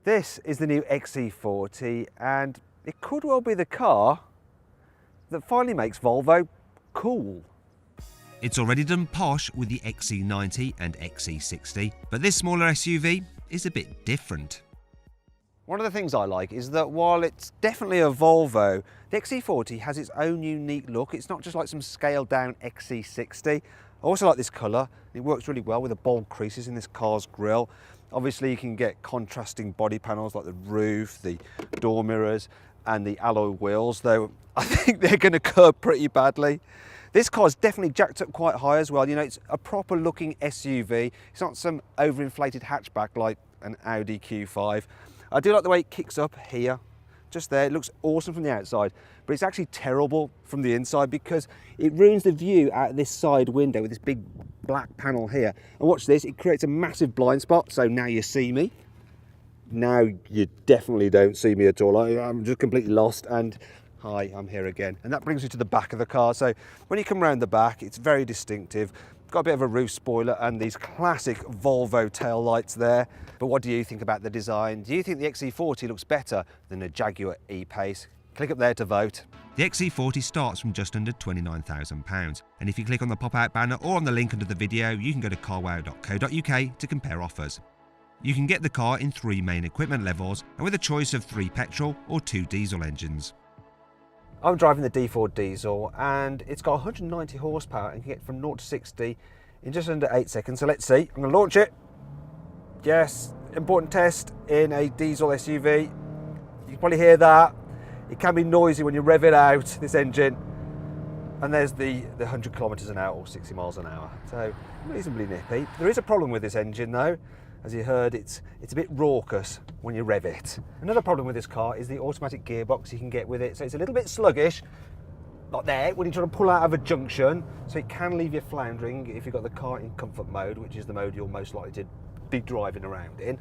This is the new XC40 and it could well be the car that finally makes Volvo cool. It's already done posh with the XC90 and XC60, but this smaller SUV is a bit different. One of the things I like is that while it's definitely a Volvo, the XC40 has its own unique look. It's not just like some scaled down XC60. I also like this colour. It works really well with the bold creases in this car's grille. Obviously you can get contrasting body panels like the roof, the door mirrors and the alloy wheels, though I think they're going to curb pretty badly. This car's definitely jacked up quite high as well. You know, it's a proper looking SUV. It's not some overinflated hatchback like an Audi Q5. I do like the way it kicks up here, just there. It looks awesome from the outside, but it's actually terrible from the inside because it ruins the view out of this side window with this big black panel here. And watch this, it creates a massive blind spot, so now you see me. Now you definitely don't see me at all. I'm just completely lost, and hi, I'm here again. And that brings me to the back of the car. So when you come around the back, it's very distinctive. Got a bit of a roof spoiler and these classic Volvo tail lights there. But what do you think about the design? Do you think the XC40 looks better than a Jaguar E-Pace? Click up there to vote. The XC40 starts from just under £29,000, and if you click on the pop-out banner or on the link under the video, you can go to carwow.co.uk to compare offers. You can get the car in 3 main equipment levels and with a choice of 3 petrol or 2 diesel engines. I'm driving the D4 diesel and it's got 190 horsepower and can get from 0 to 60 in just under 8 seconds. So let's see, I'm going to launch it. Yes, important test in a diesel SUV. You can probably hear that. It can be noisy when you rev it out, this engine. And there's the 100 kilometers an hour or 60 miles an hour. So reasonably nippy. There is a problem with this engine though. As you heard, it's a bit raucous when you rev it. Another problem with this car is the automatic gearbox you can get with it. So it's a little bit sluggish, like there, when you're trying to pull out of a junction. So it can leave you floundering if you've got the car in comfort mode, which is the mode you're most likely to be driving around in.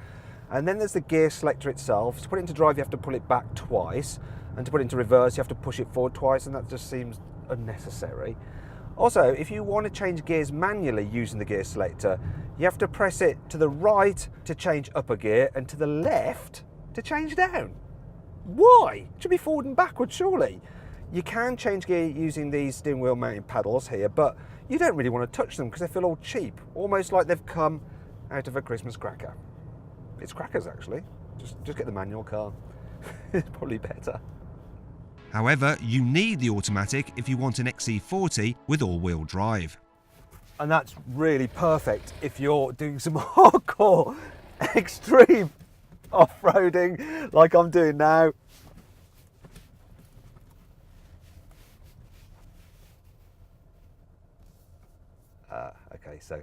And then there's the gear selector itself. To put it into drive, you have to pull it back twice. And to put it into reverse, you have to push it forward twice, and that just seems unnecessary. Also, if you want to change gears manually using the gear selector, you have to press it to the right to change up a gear and to the left to change down. Why? It should be forward and backward, surely. You can change gear using these steering wheel mounted paddles here, but you don't really want to touch them because they feel all cheap, almost like they've come out of a Christmas cracker. It's crackers, actually. Just get the manual car. It's probably better. However, you need the automatic if you want an XC40 with all-wheel drive. And that's really perfect if you're doing some hardcore, extreme off-roading like I'm doing now. Okay, so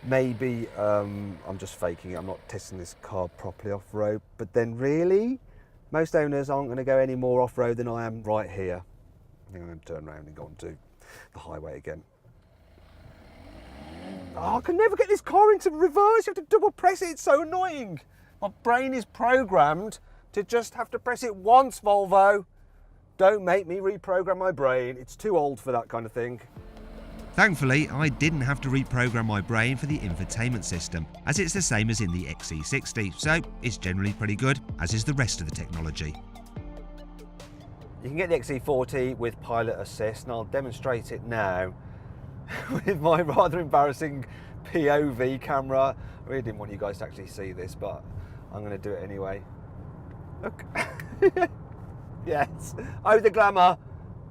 maybe I'm just faking it. I'm not testing this car properly off-road, but then really, most owners aren't going to go any more off-road than I am right here. I think I'm going to turn around and go onto the highway again. Oh, I can never get this car into reverse. You have to double press it. It's so annoying. My brain is programmed to just have to press it once, Volvo. Don't make me reprogram my brain. It's too old for that kind of thing. Thankfully, I didn't have to reprogram my brain for the infotainment system, as it's the same as in the XC60, so it's generally pretty good, as is the rest of the technology. You can get the XC40 with pilot assist, and I'll demonstrate it now with my rather embarrassing POV camera. I really didn't want you guys to actually see this, but I'm going to do it anyway. Look. Yes. Oh, the glamour.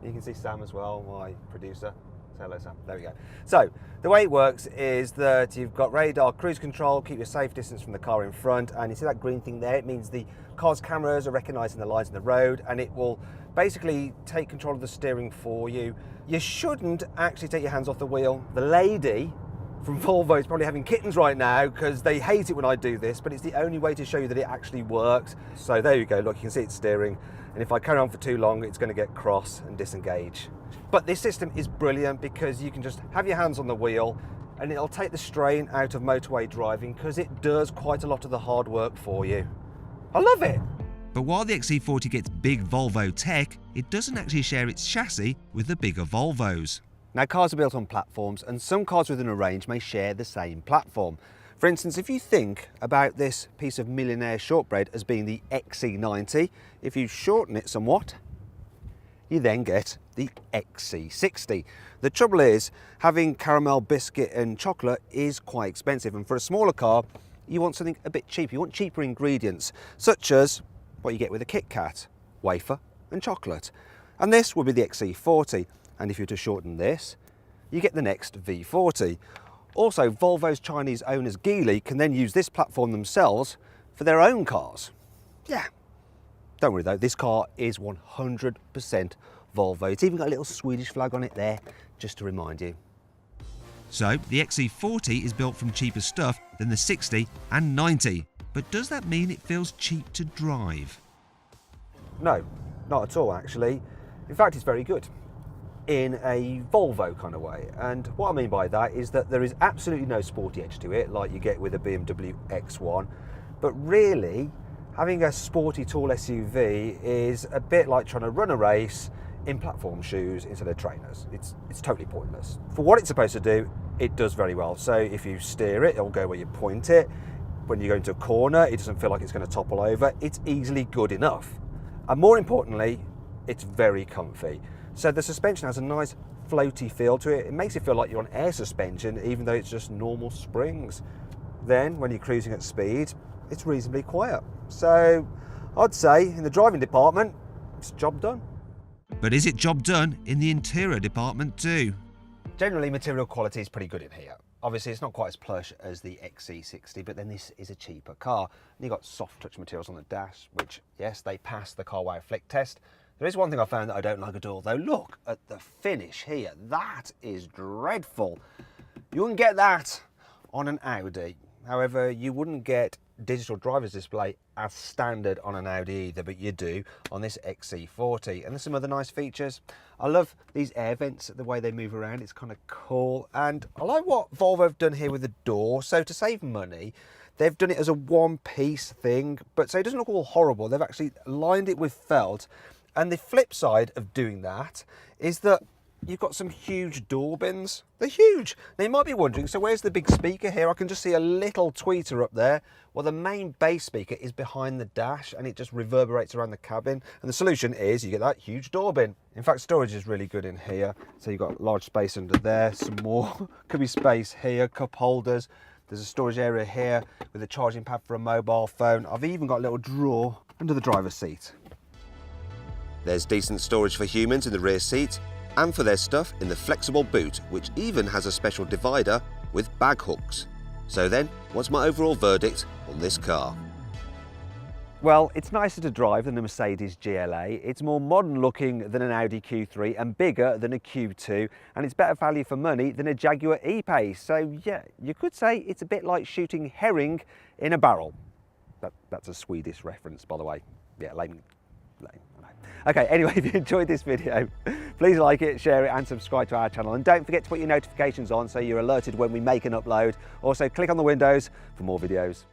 You can see Sam as well, my producer. Say hello, Sam. There we go. So the way it works is that you've got radar, cruise control, keep your safe distance from the car in front, and you see that green thing there? It means the car's cameras are recognising the lines in the road, and it will basically take control of the steering for you. You shouldn't actually take your hands off the wheel. The lady from Volvo is probably having kittens right now because they hate it when I do this, but it's the only way to show you that it actually works. So there you go, look, you can see it's steering, and if I carry on for too long, it's going to get cross and disengage. But this system is brilliant because you can just have your hands on the wheel and it'll take the strain out of motorway driving because it does quite a lot of the hard work for you. I love it. But while the XC40 gets big Volvo tech, it doesn't actually share its chassis with the bigger Volvos. Now, cars are built on platforms, and some cars within a range may share the same platform. For instance, if you think about this piece of millionaire shortbread as being the XC90, if you shorten it somewhat, you then get the XC60. The trouble is, having caramel, biscuit and chocolate is quite expensive, and for a smaller car, you want something a bit cheaper. You want cheaper ingredients, such as what you get with a Kit Kat, wafer and chocolate. And this would be the XC40, and if you were to shorten this, you get the next V40. Also, Volvo's Chinese owners Geely can then use this platform themselves for their own cars. Yeah, don't worry though, this car is 100% Volvo. It's even got a little Swedish flag on it there, just to remind you. So the XC40 is built from cheaper stuff than the 60 and 90. But does that mean it feels cheap to drive? No, not at all actually. In fact, it's very good in a Volvo kind of way. And what I mean by that is that there is absolutely no sporty edge to it like you get with a BMW X1. But really, having a sporty tall SUV is a bit like trying to run a race in platform shoes instead of trainers. It's totally pointless. For what it's supposed to do, it does very well. So if you steer it, it'll go where you point it. When you go into a corner, it doesn't feel like it's going to topple over. It's easily good enough. And more importantly, it's very comfy. So the suspension has a nice floaty feel to it. It makes it feel like you're on air suspension, even though it's just normal springs. Then when you're cruising at speed, it's reasonably quiet. So I'd say in the driving department, it's job done. But is it job done in the interior department too? Generally, material quality is pretty good in here. Obviously, it's not quite as plush as the XC60, but then this is a cheaper car. And you've got soft touch materials on the dash, which, yes, they passed the CarWow Flick test. There is one thing I found that I don't like at all, though. Look at the finish here. That is dreadful. You wouldn't get that on an Audi. However, you wouldn't get digital driver's display as standard on an Audi either, but you do on this XC40. And there's some other nice features. I love these air vents, the way they move around. It's kind of cool. And I like what Volvo have done here with the door. So to save money, they've done it as a one-piece thing, but so it doesn't look all horrible. They've actually lined it with felt. And the flip side of doing that is that you've got some huge door bins. They're huge. Now you might be wondering, so where's the big speaker here? I can just see a little tweeter up there. Well, the main bass speaker is behind the dash and it just reverberates around the cabin. And the solution is you get that huge door bin. In fact, storage is really good in here. So you've got large space under there, some more. Could be space here, cup holders. There's a storage area here with a charging pad for a mobile phone. I've even got a little drawer under the driver's seat. There's decent storage for humans in the rear seat and for their stuff in the flexible boot, which even has a special divider with bag hooks. So then, what's my overall verdict on this car? Well, it's nicer to drive than a Mercedes GLA. It's more modern looking than an Audi Q3 and bigger than a Q2, and it's better value for money than a Jaguar E-Pace. So yeah, you could say it's a bit like shooting herring in a barrel. That's a Swedish reference, by the way. Yeah, lame. Okay, anyway, if you enjoyed this video, please like it, share it and subscribe to our channel. And don't forget to put your notifications on so you're alerted when we make an upload. Also, click on the windows for more videos.